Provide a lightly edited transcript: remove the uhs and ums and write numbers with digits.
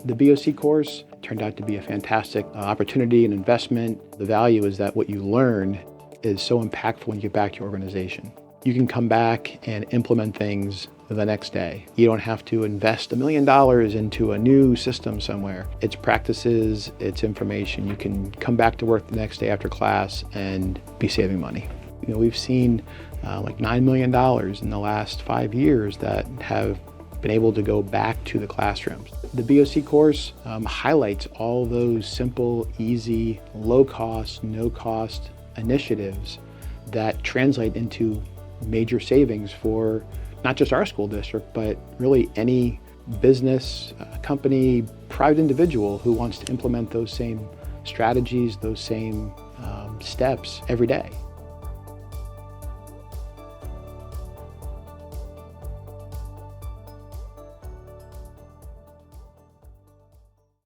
The BOC course turned out to be a fantastic opportunity and investment. The value is that what you learn is so impactful when you get back to your organization. You can come back and implement things the next day. You don't have to invest $1 million into a new system somewhere. It's practices, it's information. You can come back to work the next day after class and be saving money. We've seen like $9 million in the last 5 years that have been able to go back to the classrooms. The BOC course highlights all those simple, easy, low-cost, no-cost initiatives that translate into major savings for not just our school district, but really any business, company, private individual who wants to implement those same strategies, those same steps every day.